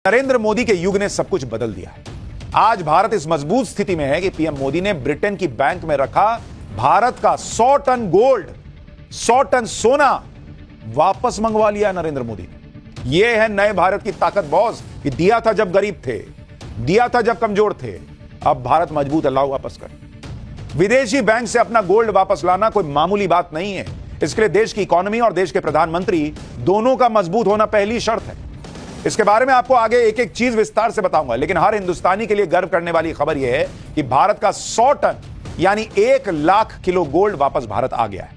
नरेंद्र मोदी के युग ने सब कुछ बदल दिया है। आज भारत इस मजबूत स्थिति में है कि पीएम मोदी ने ब्रिटेन की बैंक में रखा भारत का 100 टन गोल्ड, 100 टन सोना वापस मंगवा लिया नरेंद्र मोदी ने। यह है नए भारत की ताकत बॉस, कि दिया था जब गरीब थे, दिया था जब कमजोर थे, अब भारत मजबूत है, लाओ वापस कर। विदेशी बैंक से अपना गोल्ड वापस लाना कोई मामूली बात नहीं है। इसके लिए देश की इकोनॉमी और देश के प्रधानमंत्री दोनों का मजबूत होना पहली शर्त है। इसके बारे में आपको आगे एक एक चीज विस्तार से बताऊंगा, लेकिन हर हिंदुस्तानी के लिए गर्व करने वाली खबर यह है कि भारत का 100 टन यानी 1 लाख किलो गोल्ड वापस भारत आ गया है।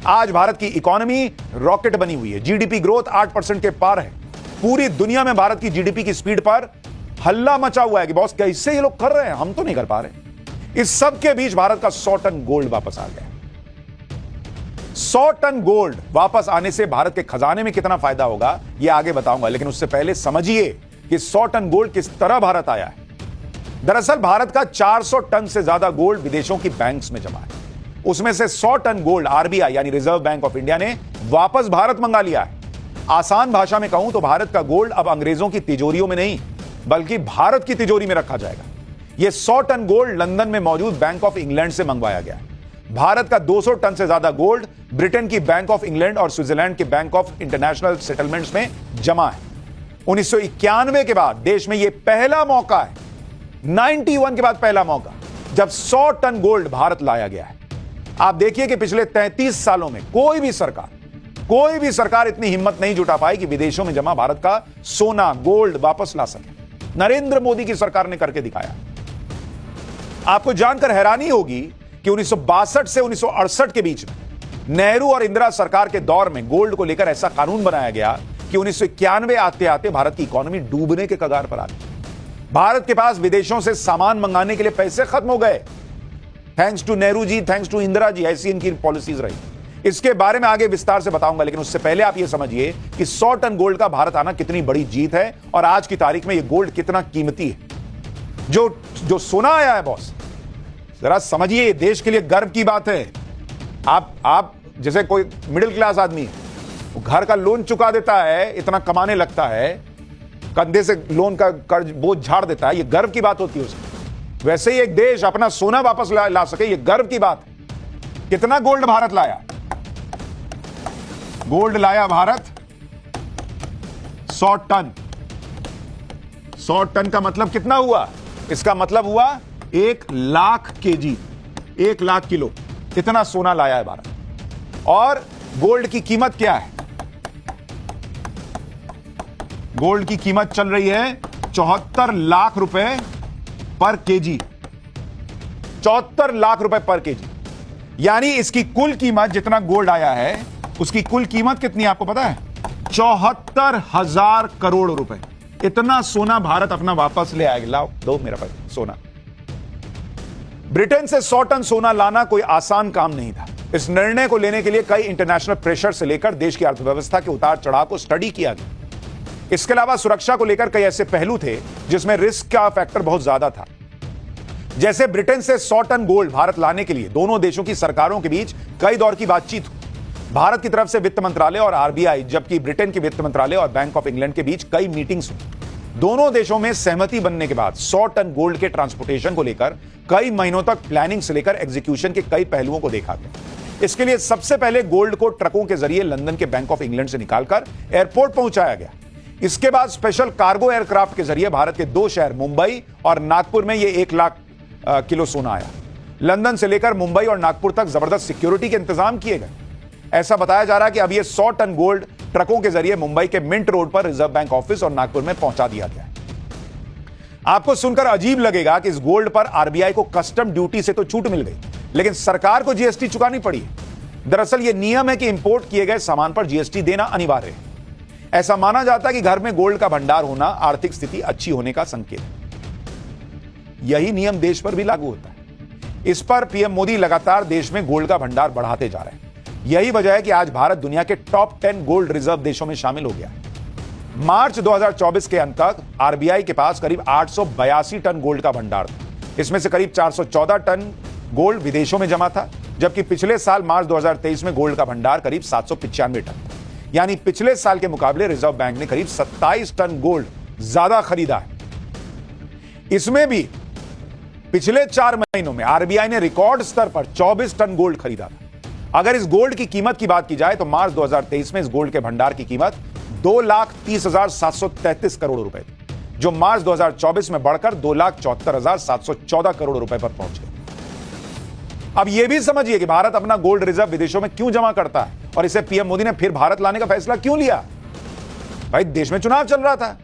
आज भारत की इकोनॉमी रॉकेट बनी हुई है। जीडीपी ग्रोथ 8% के पार है। पूरी दुनिया में भारत की जीडीपी की स्पीड पर हल्ला मचा हुआ है कि बॉस कैसे ये लोग कर रहे हैं, हम तो नहीं कर पा रहे। इस सब के बीच भारत का 100 टन गोल्ड वापस आ गया है। 100 टन गोल्ड वापस आने से भारत के खजाने में कितना फायदा होगा यह आगे बताऊंगा, लेकिन उससे पहले समझिए कि 100 टन गोल्ड किस तरह भारत आया है। दरअसल भारत का 400 टन से ज्यादा गोल्ड विदेशों की बैंक्स में जमा है। उसमें से 100 टन गोल्ड आरबीआई यानी रिजर्व बैंक ऑफ इंडिया ने वापस भारत मंगा लिया है। आसान भाषा में कहूं तो भारत का गोल्ड अब अंग्रेजों की तिजोरियों में नहीं, बल्कि भारत की तिजोरी में रखा जाएगा। यह 100 टन गोल्ड लंदन में मौजूद बैंक ऑफ इंग्लैंड से मंगवाया गया है। भारत का 200 टन से ज्यादा गोल्ड ब्रिटेन की बैंक ऑफ इंग्लैंड और स्विट्जरलैंड के बैंक ऑफ इंटरनेशनल सेटलमेंट्स में जमा है। 1991 के बाद देश में यह पहला मौका है, 91 के बाद पहला मौका, जब 100 टन गोल्ड भारत लाया गया है। आप देखिए कि पिछले 33 सालों में कोई भी सरकार इतनी हिम्मत नहीं जुटा पाई कि विदेशों में जमा भारत का सोना गोल्ड वापस ला सके। नरेंद्र मोदी की सरकार ने करके दिखाया। आपको जानकर हैरानी होगी कि 1962 से 1968 के बीच में नेहरू और इंदिरा सरकार के दौर में गोल्ड को लेकर ऐसा कानून बनाया गया कि 1991 आते आते भारत की इकोनॉमी डूबने के कगार पर आ गई। भारत के पास विदेशों से सामान मंगाने के लिए पैसे खत्म हो गए। Thanks to Nehru ji, thanks to Indira ji, ऐसी इनकी पॉलिसीज रही। इसके बारे में आगे विस्तार से बताऊंगा, लेकिन उससे पहले आप यह समझिए कि 100 टन गोल्ड का भारत आना कितनी बड़ी जीत है और आज की तारीख में यह गोल्ड कितना कीमती है। जो सोना आया है बॉस, जरा समझिए, देश के लिए गर्व की बात है। आप जैसे कोई मिडिल क्लास आदमी वो घर का लोन चुका देता है, इतना कमाने लगता है, कंधे से लोन का कर्ज बोझ झाड़ देता है, ये गर्व की बात होती है उसकी। वैसे ही एक देश अपना सोना वापस ला सके, ये गर्व की बात है। कितना गोल्ड भारत लाया? गोल्ड लाया भारत 100 टन। 100 टन का मतलब कितना हुआ? इसका मतलब हुआ 1 लाख केजी, 1 लाख किलो, इतना सोना लाया है भारत। और गोल्ड की कीमत क्या है? गोल्ड की कीमत चल रही है 74 लाख रुपए पर केजी। 74 लाख रुपए पर केजी, यानी इसकी कुल कीमत, जितना गोल्ड आया है उसकी कुल कीमत कितनी है आपको पता है? 74,000 करोड़ रुपए। इतना सोना भारत अपना वापस ले आएगा। लाओ, दो मेरा पास सोना। ब्रिटेन से 100 टन सोना लाना कोई आसान काम नहीं था। इस निर्णय को लेने के लिए कई इंटरनेशनल प्रेशर से लेकर देश की अर्थव्यवस्था के उतार चढ़ाव को स्टडी किया गया। इसके अलावा सुरक्षा को लेकर कई ऐसे पहलू थे जिसमें रिस्क का फैक्टर बहुत ज्यादा था। जैसे ब्रिटेन से 100 टन गोल्ड भारत लाने के लिए दोनों देशों की सरकारों के बीच कई दौर की बातचीत हुई। भारत की तरफ से वित्त मंत्रालय और आरबीआई, जबकि ब्रिटेन के वित्त मंत्रालय और बैंक ऑफ इंग्लैंड के बीच कई मीटिंग्स हुई। दोनों देशों में सहमति बनने के बाद 100 टन गोल्ड के ट्रांसपोर्टेशन को लेकर कई महीनों तक प्लानिंग से लेकर एग्जीक्यूशन के कई पहलुओं को देखा गया। इसके लिए सबसे पहले गोल्ड को ट्रकों के जरिए लंदन के बैंक ऑफ इंग्लैंड से निकालकर एयरपोर्ट पहुंचाया गया। इसके बाद स्पेशल कार्गो एयरक्राफ्ट के जरिए भारत के 2 शहर मुंबई और नागपुर में यह 1 लाख किलो सोना आया। लंदन से लेकर मुंबई और नागपुर तक जबरदस्त सिक्योरिटी के इंतजाम किए गए। ऐसा बताया जा रहा है कि अब यह 100 टन गोल्ड ट्रकों के जरिए मुंबई के मिंट रोड पर रिजर्व बैंक ऑफिस और नागपुर में पहुंचा दिया गया है। आपको सुनकर अजीब लगेगा कि इस गोल्ड पर आरबीआई को कस्टम ड्यूटी से तो छूट मिल गई, लेकिन सरकार को जीएसटी चुकानी पड़ी है। दरअसल यह नियम है कि इंपोर्ट किए गए सामान पर जीएसटी देना अनिवार्य है। ऐसा माना जाता है कि घर में गोल्ड का भंडार होना आर्थिक स्थिति अच्छी होने का संकेत है। यही नियम देश पर भी लागू होता है। इस पर पीएम मोदी लगातार देश में गोल्ड का भंडार बढ़ाते जा रहे हैं। यही वजह है कि आज भारत दुनिया के टॉप 10 गोल्ड रिजर्व देशों में शामिल हो गया है। मार्च 2024 के अंत तक आरबीआई के पास करीब 882 टन गोल्ड का भंडार था। इसमें से करीब 414 टन गोल्ड विदेशों में जमा था, जबकि पिछले साल मार्च 2023 में गोल्ड का भंडार करीब 795 टन था। यानी पिछले साल के मुकाबले रिजर्व बैंक ने करीब 27 टन गोल्ड ज्यादा खरीदा है। इसमें भी पिछले 4 महीनों में आरबीआई ने रिकॉर्ड स्तर पर 24 टन गोल्ड खरीदा था। अगर इस गोल्ड की कीमत की बात की जाए तो मार्च 2023 में इस गोल्ड के भंडार की कीमत 2,30,733 करोड़ रुपए थी, जो मार्च 2024 में बढ़कर 2,74,714 करोड़ रुपए पर पहुंच गई। अब यह भी समझिए कि भारत अपना गोल्ड रिजर्व विदेशों में क्यों जमा करता है और इसे पीएम मोदी ने फिर भारत लाने का फैसला क्यों लिया। भाई देश में चुनाव चल रहा था,